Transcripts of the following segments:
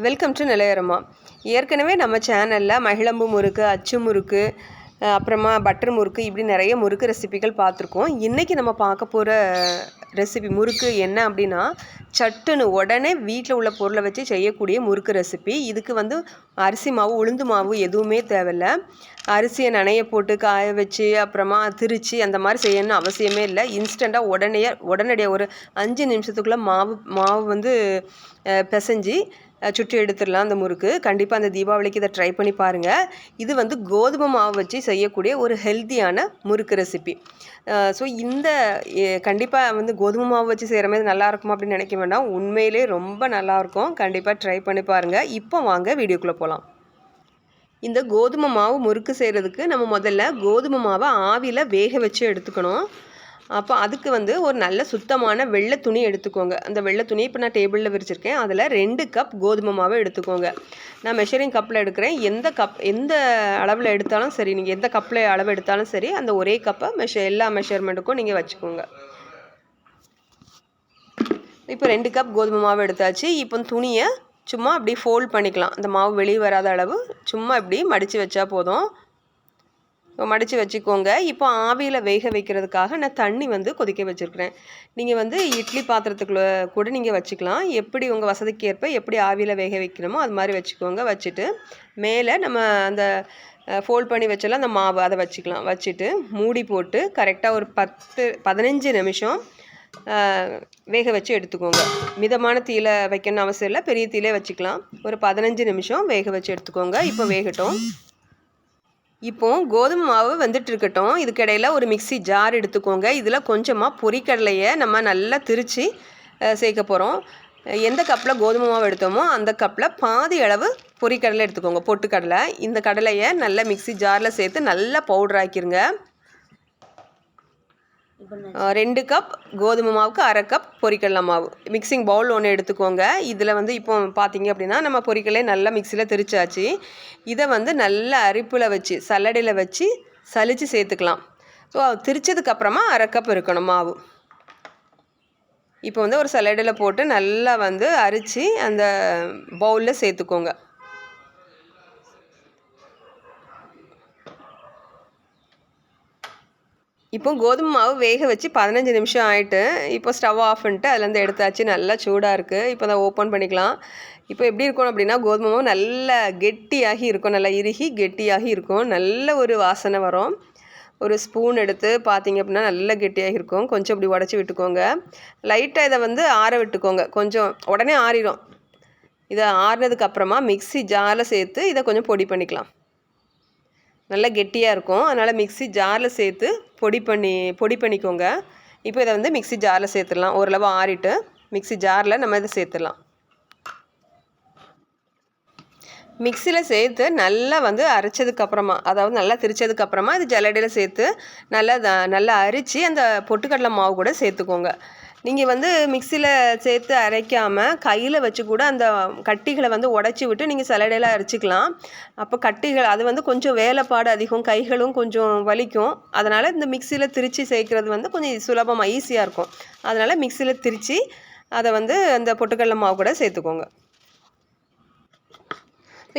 Welcome to Nellai Aroma. ஏற்கனவே நம்ம சேனலில் மகிழம்பு முறுக்கு, அச்சு முறுக்கு, அப்புறமா பட்டர் முறுக்கு இப்படி நிறைய முறுக்கு ரெசிபிகள் பார்த்துருக்கோம். இன்றைக்கி நம்ம பார்க்க போகிற ரெசிபி முறுக்கு என்ன அப்படின்னா, சட்டுன்னு உடனே வீட்டில் உள்ள பொருளை வச்சு செய்யக்கூடிய முறுக்கு ரெசிபி. இதுக்கு அரிசி மாவு, உளுந்து மாவு எதுவுமே தேவையில்லை. அரிசியை நனைய போட்டு காய வச்சு அப்புறமா திரித்து அந்த மாதிரி செய்யணும்னு அவசியமே இல்லை. இன்ஸ்டண்ட்டாக உடனடியாக ஒரு 5 நிமிஷத்துக்குள்ளே மாவு பிசைஞ்சு சுற்றி எடுத்துடலாம். அந்த முறுக்கு கண்டிப்பாக அந்த தீபாவளிக்கு இதை ட்ரை பண்ணி பாருங்கள். இது கோதுமை மாவு வச்சு செய்யக்கூடிய ஒரு ஹெல்த்தியான முறுக்கு ரெசிபி. ஸோ கண்டிப்பாக கோதுமை மாவு வச்சு செய்கிற மாதிரி நல்லாயிருக்குமா அப்படின்னு நினைக்க வேண்டாம். உண்மையிலே ரொம்ப நல்லாயிருக்கும். கண்டிப்பாக ட்ரை பண்ணி பாருங்கள். இப்போ வாங்க வீடியோக்குள்ளே போகலாம். இந்த கோதுமை மாவு முறுக்கு செய்கிறதுக்கு நம்ம முதல்ல கோதுமை மாவை ஆவியில் வேக வச்சு எடுத்துக்கணும். அப்போ அதுக்கு ஒரு நல்ல சுத்தமான வெள்ளை துணி எடுத்துக்கோங்க. அந்த வெள்ளை துணியை இப்போ நான் டேபிளில் விரிச்சிருக்கேன். அதில் 2 கப் கோதுமை மாவை எடுத்துக்கோங்க. நான் மெஷரிங் கப்பில் எடுக்கிறேன். எந்த அளவில் எடுத்தாலும் சரி, நீங்கள் எந்த கப்பில் அளவு எடுத்தாலும் சரி, அந்த ஒரே கப்பை எல்லா மெஷர்மெண்ட்டுக்கும் நீங்கள் வச்சுக்கோங்க. இப்போ 2 கப் கோதுமை மாவு எடுத்தாச்சு. இப்போ துணியை சும்மா அப்படி ஃபோல்ட் பண்ணிக்கலாம். அந்த மாவு வெளியே வராத அளவு சும்மா இப்படி மடித்து வச்சா போதும். மடித்து வச்சுக்கோங்க. இப்போ ஆவியில் வேக வைக்கிறதுக்காக நான் தண்ணி கொதிக்க வச்சுருக்கிறேன். நீங்கள் இட்லி பாத்திரத்துக்குள்ளே கூட நீங்கள் வச்சுக்கலாம். எப்படி உங்கள் வசதிக்கு ஏற்ப எப்படி ஆவியில் வேக வைக்கணுமோ அது மாதிரி வச்சுக்கோங்க. வச்சுட்டு மேலே நம்ம அந்த ஃபோல்ட் பண்ணி வச்சலாம் அந்த மாவு அதை வச்சுக்கலாம். வச்சுட்டு மூடி போட்டு கரெக்டாக ஒரு 15 நிமிஷம் வேக வச்சு எடுத்துக்கோங்க. மிதமான தீயில வைக்கணும்னு அவசியம் இல்லை, பெரிய தீயிலே வச்சுக்கலாம். ஒரு 15 நிமிஷம் வேக வச்சு எடுத்துக்கோங்க. இப்போ வேகட்டும். இப்போ கோதுமை மாவு வந்துட்டு இருக்கட்டும். இதுக்கிடையில் ஒரு மிக்ஸி ஜார் எடுத்துக்கோங்க. இதில் கொஞ்சமாக பொரிக்கடலையை நம்ம நல்லா திரித்து சேர்க்க போகிறோம். எந்த கப்பில் கோதுமை மாவு எடுத்தோமோ அந்த கப்பில் பாதி அளவு பொரிக்கடலை எடுத்துக்கோங்க, பொட்டுக்கடலை. இந்த கடலையை நல்லா மிக்ஸி ஜாரில் சேர்த்து நல்லா பவுடர் ஆக்கிருங்க. 2 கப் கோதுமை மாவுக்கு 1/2 கப் பொரிக்கடலை மாவு. மிக்சிங் பவுல் ஒன்று எடுத்துக்கோங்க. இதில் இப்போ பார்த்தீங்க அப்படின்னா நம்ம பொரிக்கடலையை நல்லா மிக்சியில் திரிச்சாச்சு. இதை நல்லா அரிப்பில் வச்சு சல்லடையில் வச்சு சலித்து சேர்த்துக்கலாம். ஸோ திரிச்சதுக்கப்புறமா 1/2 கப் இருக்கணும் மாவு. இப்போ ஒரு சல்லடையில் போட்டு நல்லா அரித்து அந்த பவுலில் சேர்த்துக்கோங்க. இப்போ கோதுமை மாவு வேக வச்சு 15 நிமிஷம் ஆகிட்டு இப்போ ஸ்டவ் ஆஃப் பண்ணிட்டு அதுலேருந்து எடுத்தாச்சு. நல்லா சூடாக இருக்குது. இப்போ அதை ஓப்பன் பண்ணிக்கலாம். இப்போ எப்படி இருக்கணும் அப்படின்னா, கோதுமை மாவு நல்லா கெட்டியாகி இருக்கும், நல்லா இறுகி கெட்டியாகி இருக்கும். நல்ல ஒரு வாசனை வரும். ஒரு ஸ்பூன் எடுத்து பார்த்தீங்க அப்படின்னா நல்லா கெட்டியாகி இருக்கும். கொஞ்சம் இப்படி உடச்சி விட்டுக்கோங்க. லைட்டாக இதை ஆற விட்டுக்கோங்க. கொஞ்சம் உடனே ஆறிடும். இதை ஆறினதுக்கப்புறமா மிக்ஸி ஜாரில் சேர்த்து இதை கொஞ்சம் பொடி பண்ணிக்கலாம். நல்லா கெட்டியாக இருக்கும். அதனால் மிக்ஸி ஜாரில் சேர்த்து பொடி பண்ணிக்கோங்க. இப்போ இதை மிக்ஸி ஜாரில் சேர்த்துடலாம். ஓரளவு ஆறிட்டு மிக்ஸி ஜாரில் நம்ம இதை சேர்த்துடலாம். மிக்ஸியில் சேர்த்து நல்லா அரைச்சதுக்கப்புறமா, அதாவது நல்லா திரிச்சதுக்கப்புறமா இது ஜல்லடையில் சேர்த்து நல்லா அரித்து அந்த பொட்டுக்கடலை மாவு கூட சேர்த்துக்கோங்க. நீங்கள் மிக்ஸியில் சேர்த்து அரைக்காமல் கையில் வச்சு கூட அந்த கட்டிகளை உடச்சி விட்டு நீங்கள் சல்லடையில் அரைச்சிக்கலாம். அப்போ கட்டிகள் அது கொஞ்சம் வேலைப்பாடு அதிகம், கைகளும் கொஞ்சம் வலிக்கும். அதனால் இந்த மிக்ஸியில் திரித்து சேர்க்குறது கொஞ்சம் சுலபமாக ஈஸியாக இருக்கும். அதனால் மிக்ஸியில் திரித்து அதை அந்த பொட்டுக்கடலை மாவு கூட சேர்த்துக்கோங்க.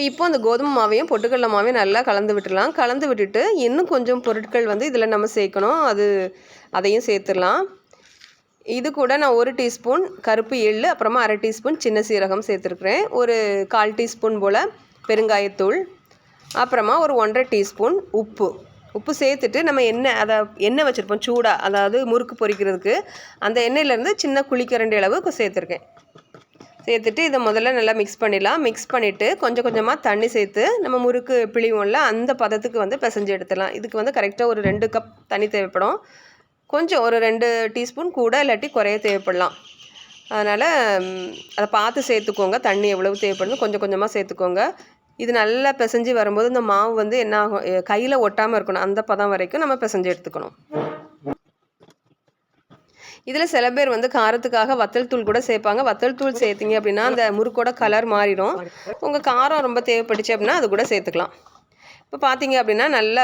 இப்போ அந்த கோதுமை மாவையும் பொட்டுக்கடலை மாவையும் நல்லா கலந்து விட்டுடலாம். கலந்து விட்டுட்டு இன்னும் கொஞ்சம் பொருட்கள் இதில் நம்ம சேர்க்கணும். அதையும் சேர்த்துடலாம். இது கூட நான் 1 டீஸ்பூன் கருப்பு எள்ளு, அப்புறமா 1/2 டீஸ்பூன் சின்ன சீரகம் சேர்த்துருக்குறேன். ஒரு 1/4 டீஸ்பூன் போல் பெருங்காயத்தூள், அப்புறமா ஒரு 1/2 டீஸ்பூன் உப்பு சேர்த்துட்டு நம்ம எண்ணெய் வச்சுருப்போம் சூடாக, அதாவது முறுக்கு பொரிக்கிறதுக்கு. அந்த எண்ணெயிலேருந்து சின்ன குழிக்கரண்டி அளவு சேர்த்துருக்கேன். சேர்த்துட்டு இதை முதல்ல நல்லா மிக்ஸ் பண்ணிடலாம். மிக்ஸ் பண்ணிவிட்டு கொஞ்சம் கொஞ்சமாக தண்ணி சேர்த்து நம்ம முறுக்கு பிழிவோம்ல அந்த பதத்துக்கு பிசைஞ்சு எடுத்துடலாம். இதுக்கு கரெக்டாக ஒரு 2 கப் தண்ணி தேவைப்படும். கொஞ்சம் ஒரு 2 டீஸ்பூன் கூட இல்லாட்டி குறைய தேவைப்படலாம். அதனால் அதை பார்த்து சேர்த்துக்கோங்க. தண்ணி எவ்வளவு தேவைப்படுது கொஞ்சம் கொஞ்சமாக சேர்த்துக்கோங்க. இது நல்லா பிசைஞ்சு வரும்போது இந்த மாவு என்ன ஆகும், கையில் ஒட்டாமல் இருக்கணும். அந்த பதம் வரைக்கும் நம்ம பிசைஞ்சு எடுத்துக்கணும். இதில் சில பேர் காரத்துக்காக வத்தல் தூள் கூட சேர்ப்பாங்க. வத்தல் தூள் சேர்த்திங்க அப்படின்னா அந்த முறுக்கோட கலர் மாறிடும். உங்கள் காரம் ரொம்ப தேவைப்பட்டுச்சு அப்படின்னா அது கூட சேர்த்துக்கலாம். இப்போ பார்த்தீங்க அப்படின்னா நல்லா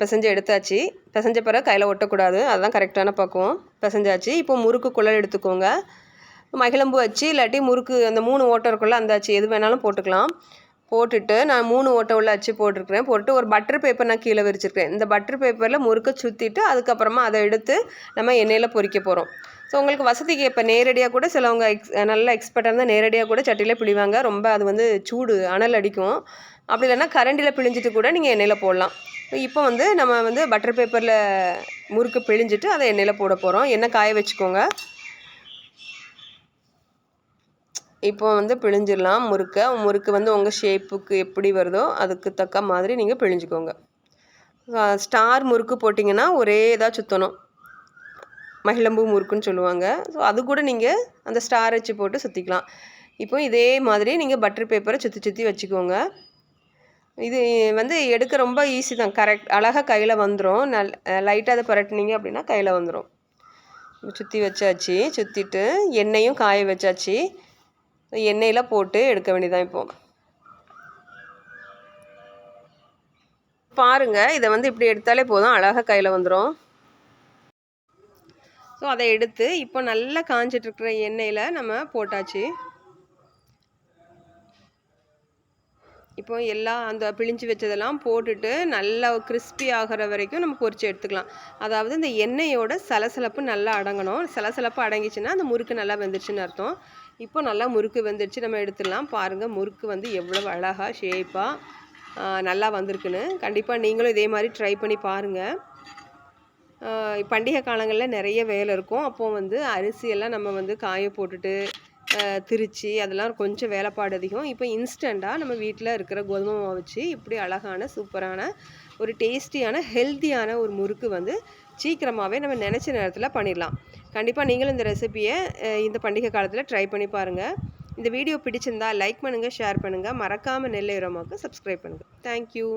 பிசைஞ்சு எடுத்தாச்சு. பிசைஞ்ச பிறகு கையில் ஒட்டக்கூடாது, அதுதான் கரெக்டான பக்குவம். பிசைஞ்சாச்சு. இப்போ முறுக்கு குழல் எடுத்துக்கோங்க. மகிழம்பூ அச்சு இல்லாட்டி முறுக்கு அந்த 3 ஓட்டை இருக்குல்ல அந்த அச்சு எது வேணாலும் போட்டுக்கலாம். போட்டுட்டு நான் 3 ஓட்டை உள்ள அச்சு போட்டிருக்கிறேன். போட்டு ஒரு பட்டர் பேப்பர் நான் கீழே விரிச்சிருக்கேன். இந்த பட்டர் பேப்பரில் முறுக்கை சுற்றிட்டு அதுக்கப்புறமா அதை எடுத்து நம்ம எண்ணெயில் பொரிக்க போகிறோம். ஸோ உங்களுக்கு வசதிக்கு இப்போ நேரடியாக கூட சிலவங்க நல்ல எக்ஸ்பர்ட்டாக இருந்தால் நேரடியாக கூட சட்டியில் பிழிவாங்க. ரொம்ப அது வந்து சூடு அனல் அடிக்கும். அப்படி இல்லைன்னா கரண்டியில் பிழிஞ்சிட்டு கூட நீங்கள் எண்ணெயில் போடலாம். இப்போ வந்து நம்ம வந்து பட்டர் பேப்பரில் முறுக்கு பிழிஞ்சிட்டு அதை எண்ணெயில் போட போகிறோம். எண்ணெய் காய வச்சுக்கோங்க. இப்போ வந்து பிழிஞ்சிடலாம் முறுக்கு வந்து உங்கள் ஷேப்புக்கு எப்படி வருதோ அதுக்கு தக்க மாதிரி நீங்கள் பிழிஞ்சிக்கோங்க. ஸ்டார் முறுக்கு போட்டிங்கன்னா ஒரே இதாக சுற்றணும். மகிழம்பூ முறுக்குன்னு சொல்லுவாங்க. ஸோ அது கூட நீங்கள் அந்த ஸ்டார் வச்சு போட்டு சுற்றிக்கலாம். இப்போ இதே மாதிரி நீங்கள் பட்டர் பேப்பரை சுற்றி வச்சுக்கோங்க. இது வந்து எடுக்க ரொம்ப ஈஸி தான். கரெக்ட் அழகாக கையில் வந்துடும். லைட்டாக அதை புரட்டினீங்க அப்படின்னா கையில் வந்துடும். சுற்றி வச்சாச்சு. சுற்றிட்டு எண்ணெயும் காய வச்சாச்சு. எண்ணெயில் போட்டு எடுக்க வேண்டியதான். இப்போது பாருங்கள், இதை வந்து இப்படி எடுத்தாலே போதும், அழகாக கையில் வந்துடும். ஸோ அதை எடுத்து இப்போ நல்லா காஞ்சிட்ருக்கிற எண்ணெயில் நம்ம போட்டாச்சு. இப்போ எல்லாம் அந்த பிழிஞ்சு வச்சதெல்லாம் போட்டுட்டு நல்லா கிறிஸ்பி ஆகிற வரைக்கும் நம்ம பொரிச்சு எடுத்துக்கலாம். அதாவது இந்த எண்ணெயோட சலசலப்பு நல்லா அடங்கணும். சலசலப்பு அடங்கிச்சுன்னா அந்த முறுக்கு நல்லா வெந்துருச்சுன்னு அர்த்தம். இப்போ நல்லா முறுக்கு வெந்துருச்சு, நம்ம எடுத்துடலாம். பாருங்கள் முறுக்கு வந்து எவ்வளோ அழகாக ஷேப்பாக நல்லா வந்திருக்குன்னு. கண்டிப்பாக நீங்களும் இதே மாதிரி ட்ரை பண்ணி பாருங்கள். பண்டிகை காலங்களில் நிறைய வேலை இருக்கும். அப்போது வந்து அரிசியெல்லாம் நம்ம வந்து காய போட்டுட்டு திரிச்சு அதெல்லாம் கொஞ்சம் வேலைப்பாடு அதிகம். இப்போ இன்ஸ்டண்ட்டாக நம்ம வீட்டில் இருக்கிற கோதுமை மாவு வச்சு இப்படி அழகான சூப்பரான ஒரு டேஸ்டியான ஹெல்த்தியான ஒரு முறுக்கு வந்து சீக்கிரமாகவே நம்ம நினச்ச நேரத்தில் பண்ணிடலாம். கண்டிப்பாக நீங்களும் இந்த ரெசிபியை இந்த பண்டிகை காலத்தில் ட்ரை பண்ணி பாருங்கள். இந்த வீடியோ பிடிச்சிருந்தா லைக் பண்ணுங்கள், ஷேர் பண்ணுங்கள். மறக்காமல் நெல்லை அரோமாவுக்கு சப்ஸ்கிரைப் பண்ணுங்கள். தேங்க்யூ.